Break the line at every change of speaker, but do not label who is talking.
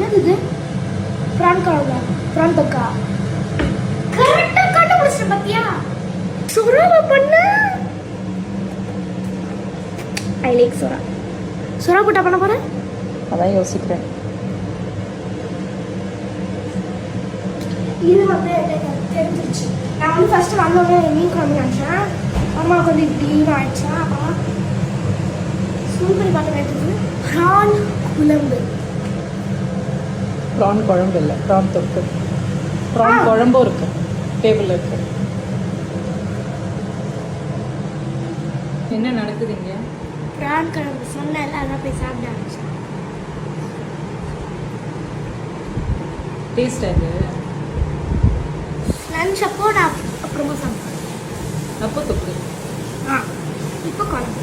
என்னது பிரான் குழம்பு பிரான் தொக்கா கரெக்டா கண்டுபிடிச்ச பாத்தியா சுறாவை பண்ண ஐ லைக் சுறா சுறா போட்டா பண்ண போறேன்
அதான் யோசிக்கிறேன்.
இது வந்து எனக்கு தெரிஞ்சிருச்சு. நான் வந்து ஃபர்ஸ்ட் வந்தோடனே மீன் குழம்பு நினச்சேன். அம்மாவுக்கு வந்து இப்படின்னு ஆயிடுச்சா. அப்புறம் சூப்பர் பார்த்து கேட்டது ப்ரான் குழம்பு.
ப்ரான் குழம்பு இல்லை, ப்ரான் தொக்கு. ப்ரான் குழம்பும் இருக்கு, டேபிளில் இருக்கு. என்ன நடக்குதுங்க?
ப்ரான் குழம்பு சொன்னேன்ல, அதான் போய் சாப்பிட ஆரம்பிச்சேன்.
டேஸ்ட் அது
லஞ்ச் அப்போ நான் அப்புறமா சாப்பிட்டேன்.
அப்போ தொக்கு.
இப்போ குழம்பு